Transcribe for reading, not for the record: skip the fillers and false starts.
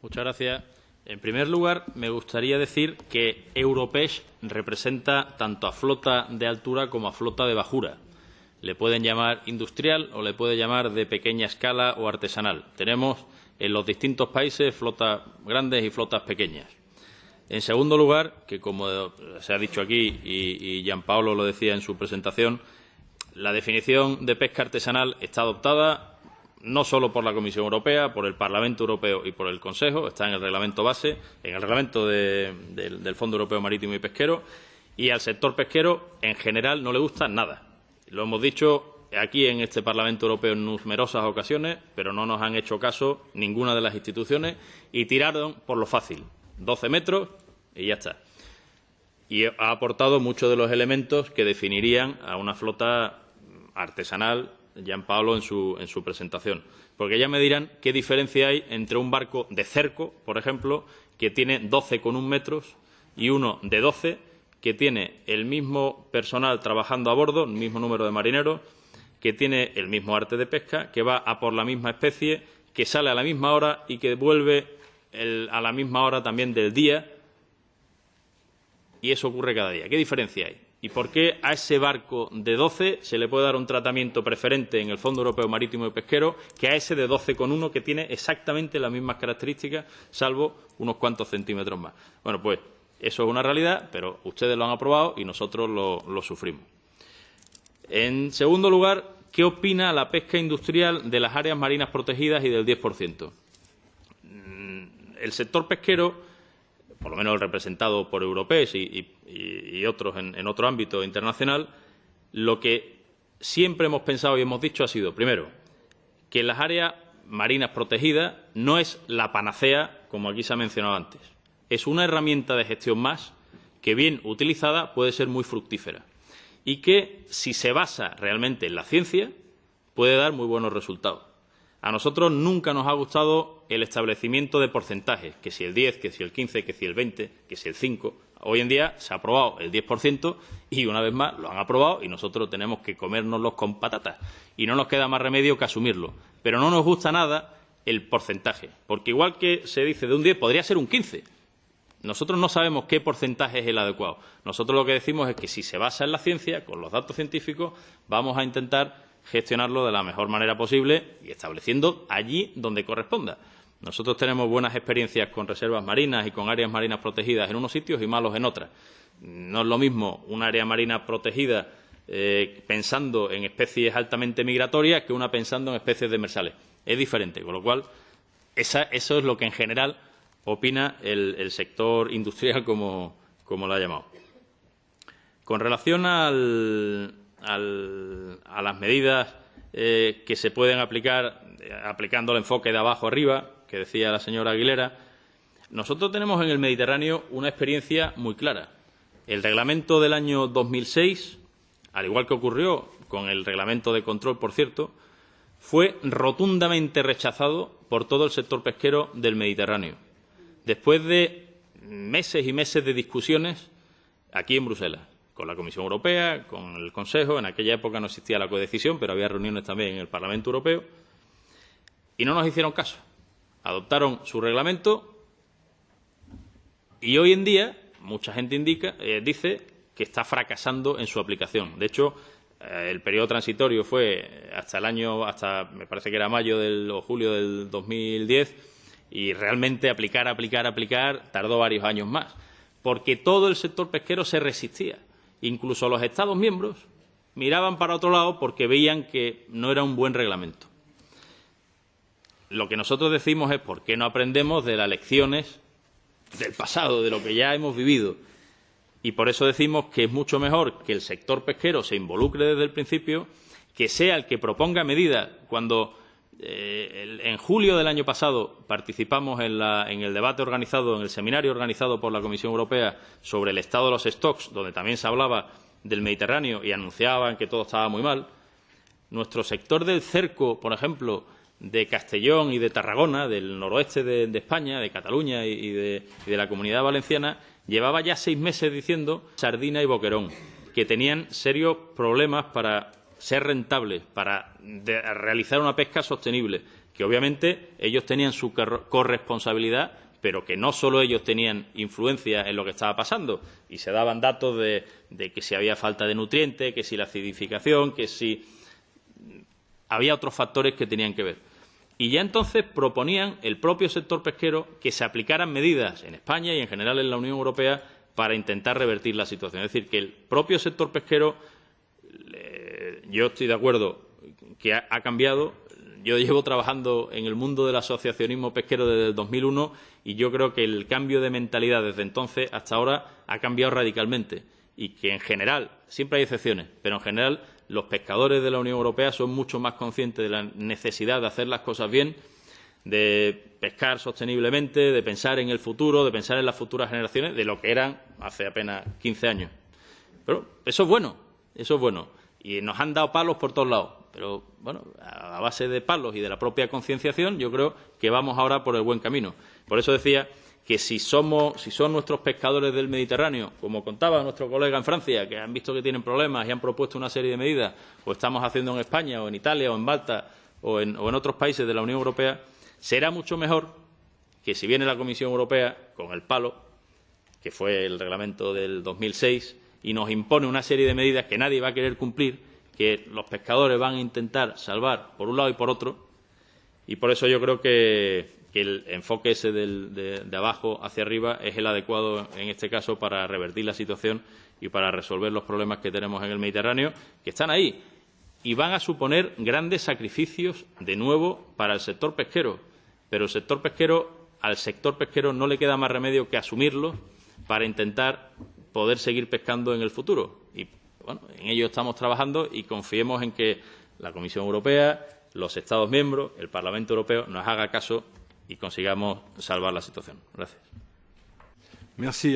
Muchas gracias. En primer lugar, me gustaría decir que Europeix representa tanto a flota de altura como a flota de bajura. Le pueden llamar industrial o le pueden llamar de pequeña escala o artesanal. Tenemos en los distintos países flotas grandes y flotas pequeñas. En segundo lugar, que como se ha dicho aquí y Gianpaolo lo decía en su presentación, la definición de pesca artesanal está adoptada no solo por la Comisión Europea, por el Parlamento Europeo y por el Consejo, está en el reglamento base, en el reglamento del Fondo Europeo Marítimo y Pesquero, y al sector pesquero en general no le gusta nada. Lo hemos dicho aquí en este Parlamento Europeo en numerosas ocasiones, pero no nos han hecho caso ninguna de las instituciones y tiraron por lo fácil, 12 metros y ya está. Y ha aportado muchos de los elementos que definirían a una flota artesanal, Gianpaolo en su presentación. Porque ya me dirán qué diferencia hay entre un barco de cerco, por ejemplo, que tiene 12,1 metros, y uno de 12, que tiene el mismo personal trabajando a bordo, el mismo número de marineros, que tiene el mismo arte de pesca, que va a por la misma especie, que sale a la misma hora y que vuelve a la misma hora también del día, y eso ocurre cada día. ¿Qué diferencia hay? ¿Y por qué a ese barco de 12 se le puede dar un tratamiento preferente en el Fondo Europeo Marítimo y Pesquero que a ese de 12,1 que tiene exactamente las mismas características, salvo unos cuantos centímetros más? Bueno, pues eso es una realidad, pero ustedes lo han aprobado y nosotros lo sufrimos. En segundo lugar, ¿qué opina la pesca industrial de las áreas marinas protegidas y del 10%? El sector pesquero, por lo menos el representado por Europeix y otros en otro ámbito internacional, lo que siempre hemos pensado y hemos dicho ha sido, primero, que las áreas marinas protegidas no es la panacea, como aquí se ha mencionado antes. Es una herramienta de gestión más que, bien utilizada, puede ser muy fructífera y que, si se basa realmente en la ciencia, puede dar muy buenos resultados. A nosotros nunca nos ha gustado el establecimiento de porcentajes, que si el 10, que si el 15, que si el 20, que si el 5. Hoy en día se ha aprobado el 10% y, una vez más, lo han aprobado y nosotros tenemos que comérnoslos con patatas. Y no nos queda más remedio que asumirlo. Pero no nos gusta nada el porcentaje, porque igual que se dice de un 10, podría ser un 15. Nosotros no sabemos qué porcentaje es el adecuado. Nosotros lo que decimos es que, si se basa en la ciencia, con los datos científicos, vamos a intentar gestionarlo de la mejor manera posible y estableciendo allí donde corresponda. Nosotros tenemos buenas experiencias con reservas marinas y con áreas marinas protegidas en unos sitios y malos en otras. No es lo mismo una área marina protegida pensando en especies altamente migratorias que una pensando en especies demersales. Es diferente, con lo cual eso es lo que en general opina el sector industrial, como lo ha llamado. Con relación a las medidas que se pueden aplicar aplicando el enfoque de abajo arriba, que decía la señora Aguilera, nosotros tenemos en el Mediterráneo una experiencia muy clara. El reglamento del año 2006, al igual que ocurrió con el reglamento de control, por cierto, fue rotundamente rechazado por todo el sector pesquero del Mediterráneo, después de meses y meses de discusiones aquí en Bruselas, con la Comisión Europea, con el Consejo. En aquella época no existía la codecisión, pero había reuniones también en el Parlamento Europeo, y no nos hicieron caso. Adoptaron su reglamento y hoy en día mucha gente dice que está fracasando en su aplicación. De hecho, el periodo transitorio fue hasta me parece que era mayo o julio del 2010, y realmente aplicar tardó varios años más, porque todo el sector pesquero se resistía. Incluso los Estados miembros miraban para otro lado porque veían que no era un buen reglamento. Lo que nosotros decimos es ¿por qué no aprendemos de las lecciones del pasado, de lo que ya hemos vivido? Y por eso decimos que es mucho mejor que el sector pesquero se involucre desde el principio, que sea el que proponga medidas. Cuando en julio del año pasado participamos en el debate organizado, en el seminario organizado por la Comisión Europea sobre el estado de los stocks, donde también se hablaba del Mediterráneo y anunciaban que todo estaba muy mal, nuestro sector del cerco, por ejemplo, de Castellón y de Tarragona, del noroeste de España, de Cataluña y de la Comunidad Valenciana, llevaba ya 6 meses diciendo sardina y boquerón, que tenían serios problemas para ser rentables, para realizar una pesca sostenible, que obviamente ellos tenían su corresponsabilidad, pero que no solo ellos tenían influencia en lo que estaba pasando, y se daban datos de que si había falta de nutrientes, que si la acidificación, que si había otros factores que tenían que ver. Y ya entonces proponían el propio sector pesquero que se aplicaran medidas en España y en general en la Unión Europea para intentar revertir la situación. Es decir, que el propio sector pesquero, yo estoy de acuerdo que ha cambiado. Yo llevo trabajando en el mundo del asociacionismo pesquero desde el 2001 y yo creo que el cambio de mentalidad desde entonces hasta ahora ha cambiado radicalmente y que en general, siempre hay excepciones, pero en general los pescadores de la Unión Europea son mucho más conscientes de la necesidad de hacer las cosas bien, de pescar sosteniblemente, de pensar en el futuro, de pensar en las futuras generaciones, de lo que eran hace apenas 15 años. Pero eso es bueno, eso es bueno. Y nos han dado palos por todos lados. Pero, bueno, a base de palos y de la propia concienciación, yo creo que vamos ahora por el buen camino. Por eso decía que si son nuestros pescadores del Mediterráneo, como contaba nuestro colega en Francia, que han visto que tienen problemas y han propuesto una serie de medidas, o estamos haciendo en España, o en Italia, o en Malta, o en otros países de la Unión Europea, será mucho mejor que si viene la Comisión Europea con el palo, que fue el reglamento del 2006, y nos impone una serie de medidas que nadie va a querer cumplir, que los pescadores van a intentar salvar por un lado y por otro, y por eso yo creo que el enfoque ese de abajo hacia arriba es el adecuado en este caso para revertir la situación y para resolver los problemas que tenemos en el Mediterráneo, que están ahí y van a suponer grandes sacrificios de nuevo para el sector pesquero. Pero al sector pesquero no le queda más remedio que asumirlo para intentar poder seguir pescando en el futuro. Y bueno, en ello estamos trabajando y confiemos en que la Comisión Europea, los Estados miembros, el Parlamento Europeo nos haga caso y consigamos salvar la situación. Gracias. Merci.